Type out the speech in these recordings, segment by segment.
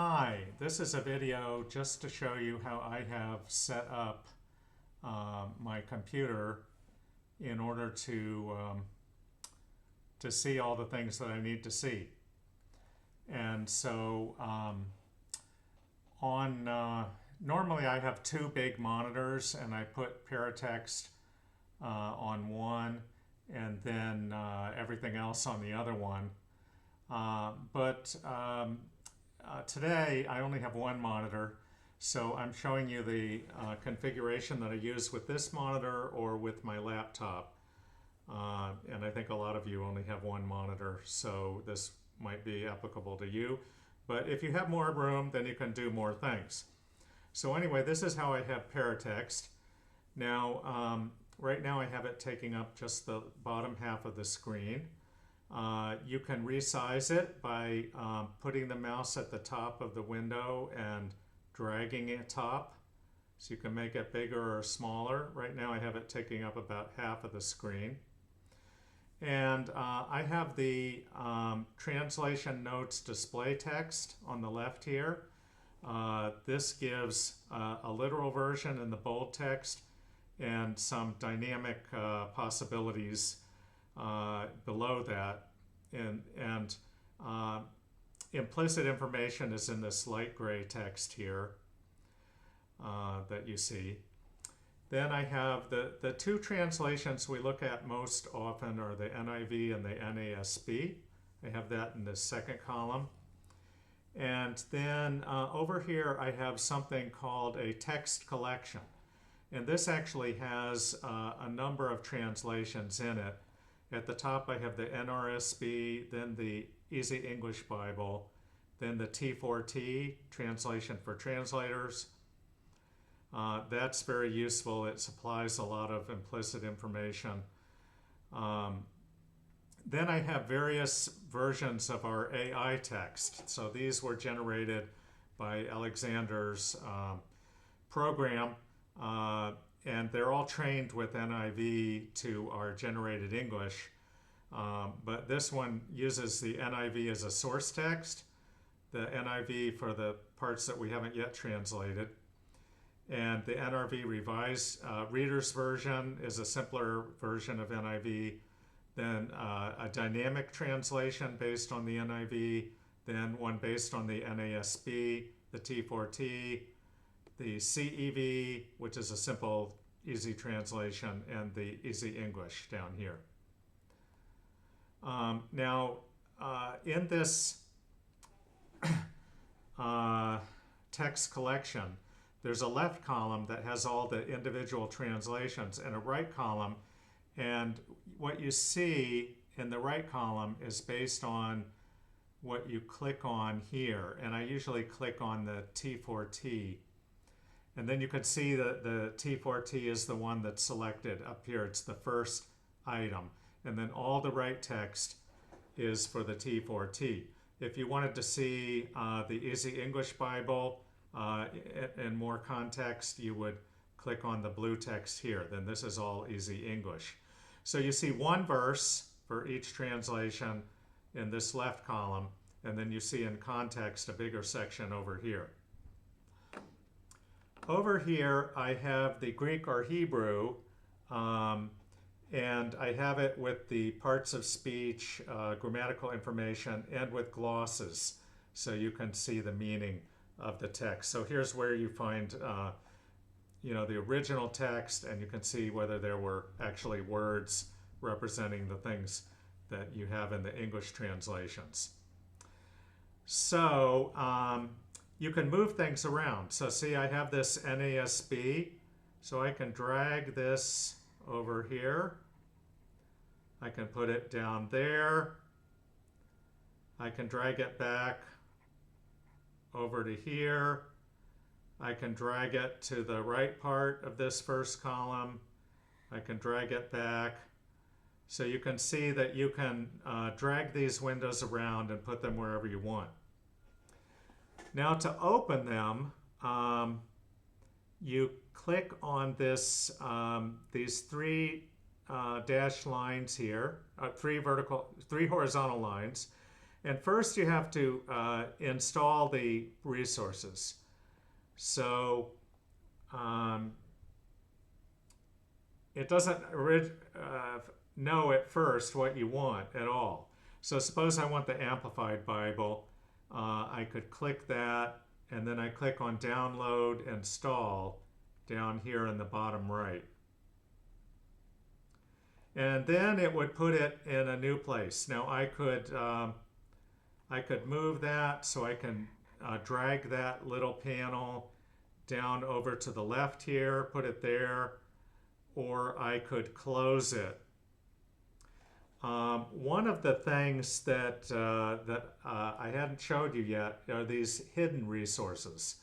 Hi, this is a video just to show you how I have set up my computer in order to see all the things that I need to see. And so normally I have two big monitors and I put Paratext on one and then everything else on the other one. Today I only have one monitor, so I'm showing you the configuration that I use with this monitor or with my laptop. And I think a lot of you only have one monitor, so this might be applicable to you. But if you have more room, then you can do more things. So anyway, this is how I have Paratext. Now, right now I have it taking up just the bottom half of the screen. You can resize it by putting the mouse at the top of the window and dragging it top. So you can make it bigger or smaller. Right now I have it taking up about half of the screen. And I have the translation notes display text on the left here. This gives a literal version in the bold text and some dynamic possibilities below that, and implicit information is in this light gray text here that you see. Then I have the two translations we look at most often are the NIV and the NASB. I have that in the second column. And then over here I have something called a text collection. And this actually has a number of translations in it. At the top I have the NRSB, then the Easy English Bible, then the T4T, Translation for Translators. That's very useful. It supplies a lot of implicit information. Then I have various versions of our AI text. So these were generated by Alexander's program. And they're all trained with NIV to our generated English. But this one uses the NIV as a source text, the NIV for the parts that we haven't yet translated. And the NRV revised reader's version is a simpler version of NIV, then a dynamic translation based on the NIV, then one based on the NASB, the T4T, the CEV, which is a simple, easy translation, and the Easy English down here. In this text collection, there's a left column that has all the individual translations and a right column, and what you see in the right column is based on what you click on here, and I usually click on the T4T. And then you can see that the T4T is the one that's selected up here. It's the first item. And then all the right text is for the T4T. If you wanted to see the Easy English Bible in more context, you would click on the blue text here. Then this is all Easy English. So you see one verse for each translation in this left column, and then you see in context a bigger section over here. Over here, I have the Greek or Hebrew, and I have it with the parts of speech, grammatical information, and with glosses, so you can see the meaning of the text. So here's where you find, the original text, and you can see whether there were actually words representing the things that you have in the English translations. So, you can move things around. So see, I have this NASB, so I can drag this over here. I can put it down there. I can drag it back over to here. I can drag it to the right part of this first column. I can drag it back. So you can see that you can drag these windows around and put them wherever you want. Now to open them, you click on this, these three dashed lines here, three horizontal lines, And first you have to install the resources. So it doesn't know at first what you want at all. So suppose I want the Amplified Bible. I could click that, and then I click on Download, Install down here in the bottom right. And then it would put it in a new place. Now I could move that, so I can drag that little panel down over to the left here, put it there, or I could close it. One of the things that I hadn't showed you yet are these hidden resources.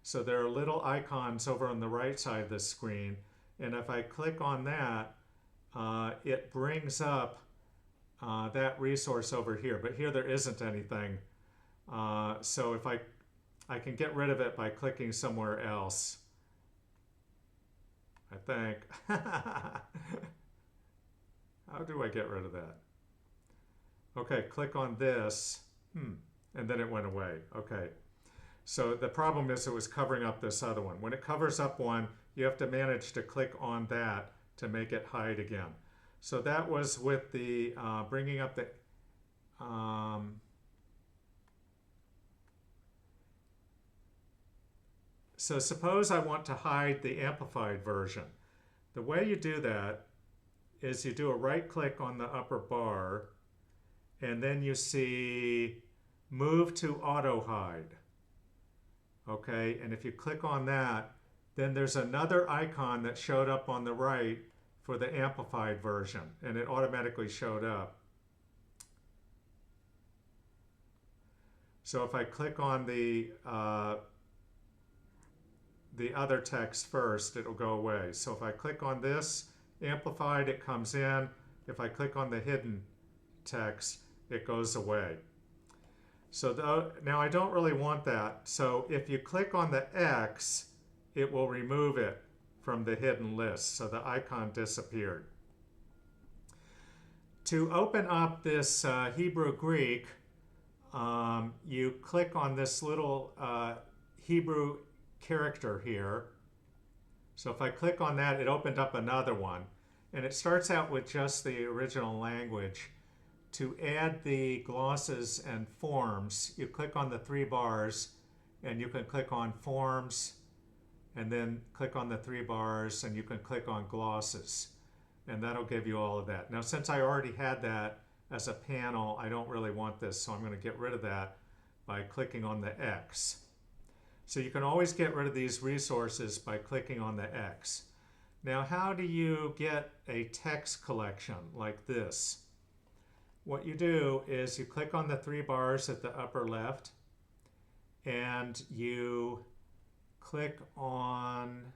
So there are little icons over on the right side of the screen, and if I click on that, it brings up that resource over here. But here there isn't anything. So if I can get rid of it by clicking somewhere else, I think. How do I get rid of that? Okay, click on this, and then it went away. Okay, so the problem is it was covering up this other one. When it covers up one, you have to manage to click on that to make it hide again. So that was with the bringing up the so suppose I want to hide the amplified version. The way you do that is you do a right click on the upper bar, and then you see move to auto hide. Okay, and if you click on that, then there's another icon that showed up on the right for the amplified version, and it automatically showed up. So if I click on the other text first, it'll go away. So if I click on this amplified, it comes in. If I click on the hidden text, it goes away. So now I don't really want that. So if you click on the X, it will remove it from the hidden list. So the icon disappeared. To open up this Hebrew Greek, you click on this little Hebrew character here. So if I click on that, it opened up another one, and it starts out with just the original language. To add the glosses and forms, you click on the three bars, and you can click on forms, and then click on the three bars, and you can click on glosses, and that'll give you all of that. Now, since I already had that as a panel, I don't really want this, so I'm going to get rid of that by clicking on the X. So you can always get rid of these resources by clicking on the X. Now, how do you get a text collection like this? What you do is you click on the three bars at the upper left, and you click on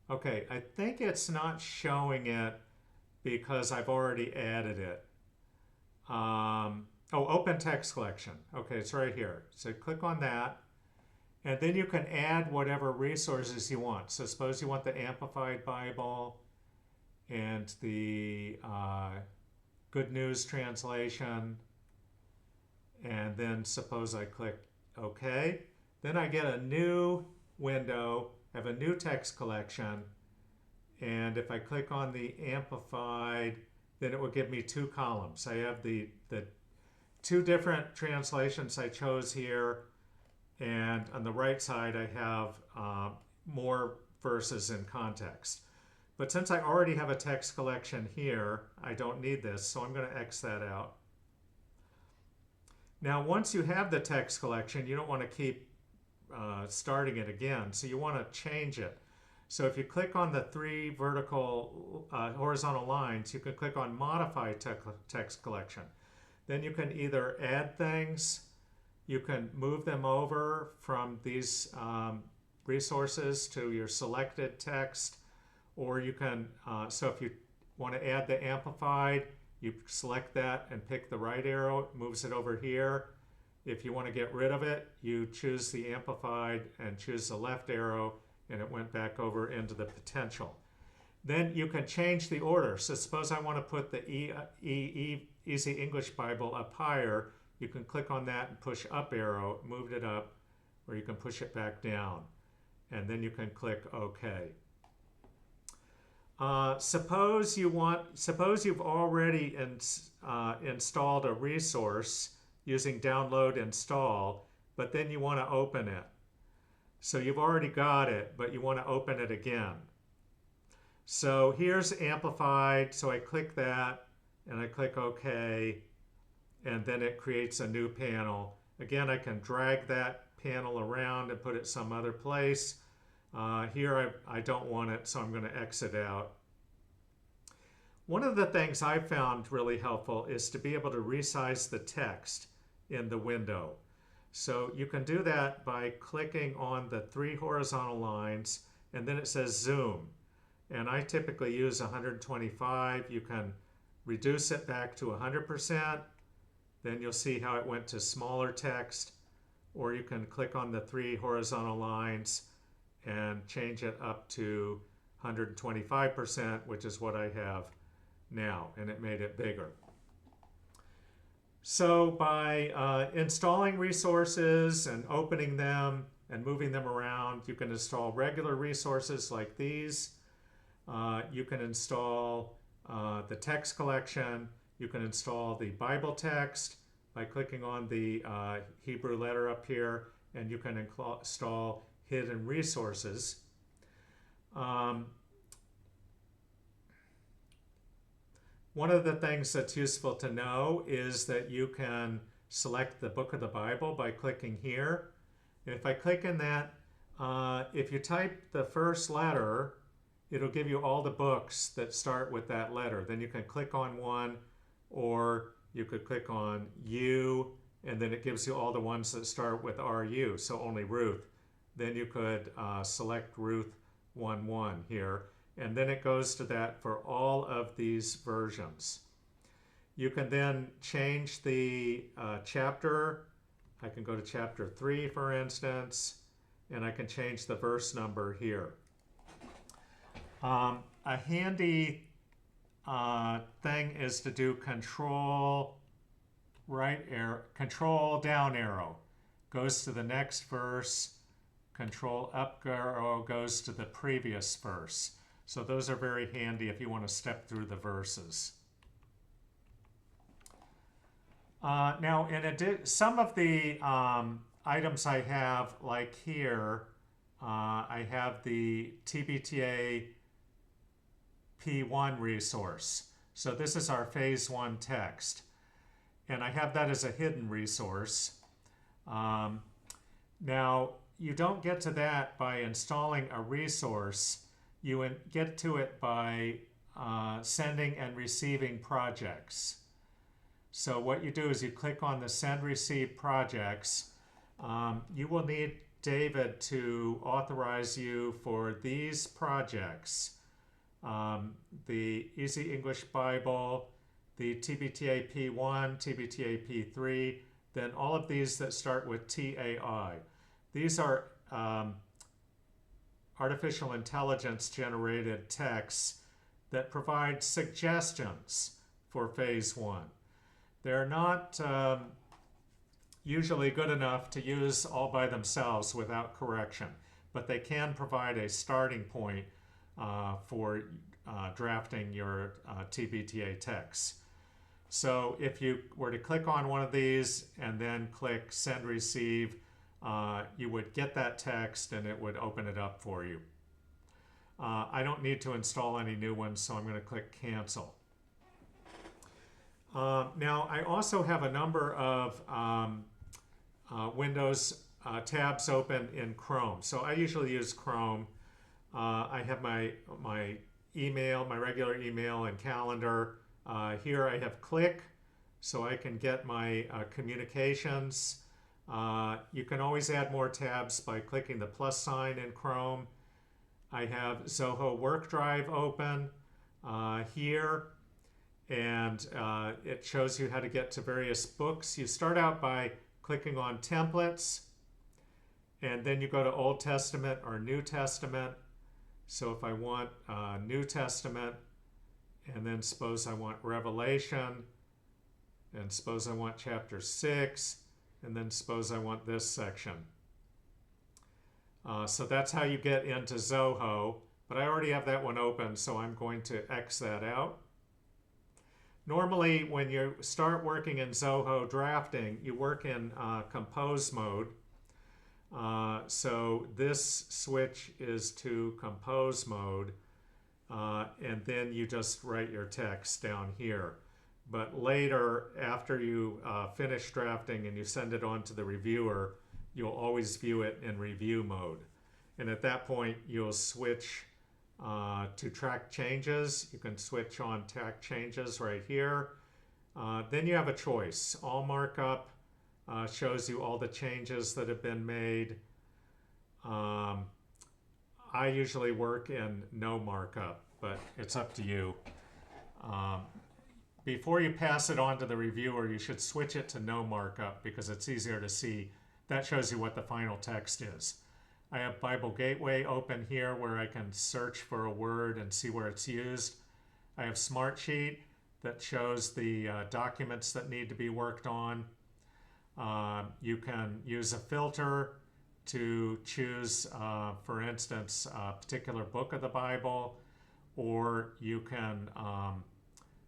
okay, I think it's not showing it because I've already added it. Open text collection. Okay, it's right here. So click on that, and then you can add whatever resources you want. So suppose you want the Amplified Bible and the Good News Translation, and then suppose I click OK. Then I get a new window, I have a new text collection, and if I click on the Amplified, then it will give me two columns. I have the two different translations I chose here, and on the right side I have more verses in context. But since I already have a text collection here, I don't need this, so I'm going to X that out. Now, once you have the text collection, you don't want to keep starting it again, so you want to change it. So if you click on the three vertical horizontal lines, you can click on Modify Text Collection. Then you can either add things, you can move them over from these resources to your selected text, or you can, so if you want to add the Amplified, you select that and pick the right arrow, it moves it over here. If you want to get rid of it, you choose the Amplified and choose the left arrow, and it went back over into the potential. Then you can change the order. So suppose I want to put the Easy English Bible up higher. You can click on that and push up arrow, move it up, or you can push it back down. And then you can click OK. Suppose you've already installed a resource using download install, but then you want to open it. So you've already got it, but you want to open it again. So here's amplified, so I click that and I click OK, and then it creates a new panel. Again, I can drag that panel around and put it some other place. Here I don't want it, so I'm going to exit out. One of the things I found really helpful is to be able to resize the text in the window. So you can do that by clicking on the 3 horizontal lines, and then it says zoom. And I typically use 125. You can reduce it back to 100%. Then you'll see how it went to smaller text. Or you can click on the 3 horizontal lines and change it up to 125%, which is what I have now, and it made it bigger. So by installing resources and opening them and moving them around, you can install regular resources like these. You can install the text collection. You can install the Bible text by clicking on the Hebrew letter up here, and you can install hidden resources. One of the things that's useful to know is that you can select the book of the Bible by clicking here. And if I click in that, if you type the first letter, it'll give you all the books that start with that letter. Then you can click on one, or you could click on U, and then it gives you all the ones that start with RU, so only Ruth. Then you could select Ruth 1:1 here, and then it goes to that for all of these versions. You can then change the chapter. I can go to chapter 3, for instance, and I can change the verse number here. A handy thing is to do control down arrow goes to the next verse, control up arrow goes to the previous verse. So those are very handy if you want to step through the verses. Now, some of the items I have, like here, I have the TBTA P1 resource. So this is our phase 1 text. And I have that as a hidden resource. Now, you don't get to that by installing a resource. You get to it by sending and receiving projects. So what you do is you click on the Send Receive Projects. You will need David to authorize you for these projects. The Easy English Bible, the TBTA P1, TBTA P3, then all of these that start with TAI. These are artificial intelligence generated texts that provide suggestions for phase 1. They're not usually good enough to use all by themselves without correction, but they can provide a starting point for drafting your TBTA text. So if you were to click on one of these and then click Send Receive, you would get that text and it would open it up for you. I don't need to install any new ones, so I'm going to click Cancel. Now, I also have a number of Windows tabs open in Chrome. So I usually use Chrome. I have my email, my regular email and calendar. Here I have Click, so I can get my communications. You can always add more tabs by clicking the plus sign in Chrome. I have Zoho Work Drive open here, and it shows you how to get to various books. You start out by clicking on Templates, and then you go to Old Testament or New Testament, So if I want New Testament, and then suppose I want Revelation, and suppose I want chapter 6, and then suppose I want this section. So that's how you get into Zoho, but I already have that one open, so I'm going to X that out. Normally, when you start working in Zoho drafting, you work in compose mode. So this switch is to compose mode, and then you just write your text down here. But later, after you finish drafting and you send it on to the reviewer, you'll always view it in review mode. And at that point, you'll switch to track changes. You can switch on track changes right here. Then you have a choice. All markup shows you all the changes that have been made. I usually work in no markup, but it's up to you. Before you pass it on to the reviewer, you should switch it to no markup because it's easier to see. That shows you what the final text is. I have Bible Gateway open here where I can search for a word and see where it's used. I have Smartsheet that shows the documents that need to be worked on. You can use a filter to choose, for instance, a particular book of the Bible, or you can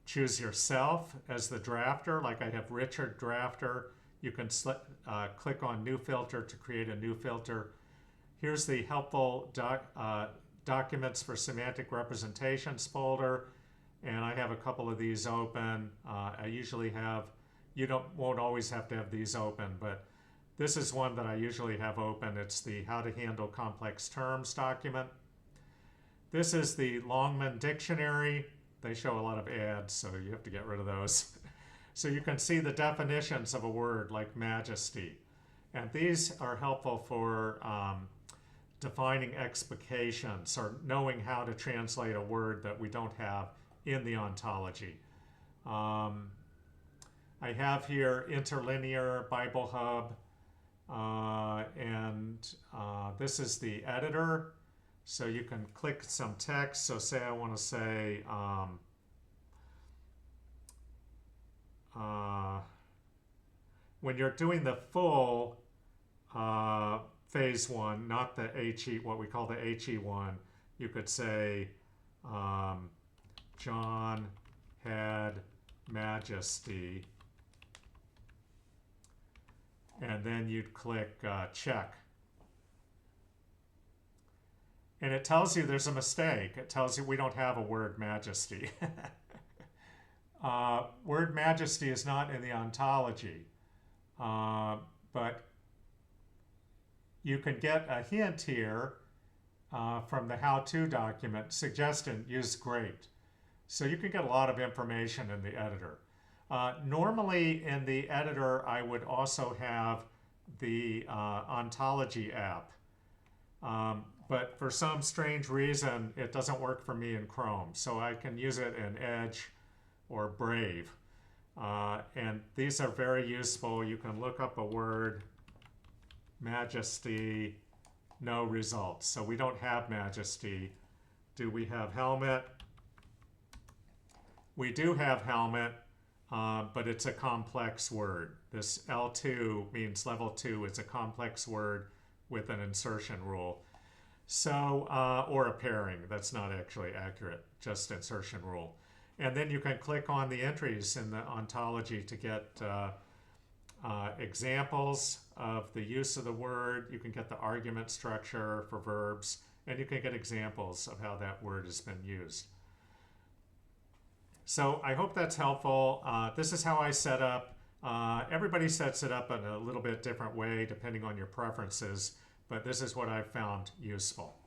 choose yourself as the drafter. Like I have Richard Drafter. You can click on New Filter to create a new filter. Here's the helpful documents for semantic representations folder, and I have a couple of these open. I usually have, won't always have to have these open, but this is one that I usually have open. It's the How to Handle Complex Terms document. This is the Longman Dictionary. They show a lot of ads, so you have to get rid of those. So you can see the definitions of a word like majesty. And these are helpful for defining explications or knowing how to translate a word that we don't have in the ontology. I have here Interlinear, Bible Hub, and this is the editor. So you can click some text. So say I want to say, when you're doing the full phase one, not the HE, what we call the HE1, you could say, John had majesty, and then you'd click check. And it tells you there's a mistake. It tells you we don't have a word majesty. Word majesty is not in the ontology, but you can get a hint here from the how-to document suggesting use great. So you can get a lot of information in the editor. Normally in the editor, I would also have the ontology app. But for some strange reason, it doesn't work for me in Chrome. So I can use it in Edge or Brave. And these are very useful. You can look up a word, majesty, no results. So we don't have majesty. Do we have helmet? We do have helmet, but it's a complex word. This L2 means level 2. It's a complex word with an insertion rule. So, or a pairing, that's not actually accurate, just insertion rule. And then you can click on the entries in the ontology to get examples of the use of the word. You can get the argument structure for verbs, and you can get examples of how that word has been used. So I hope that's helpful. This is how I set up. Everybody sets it up in a little bit different way depending on your preferences, but this is what I've found useful.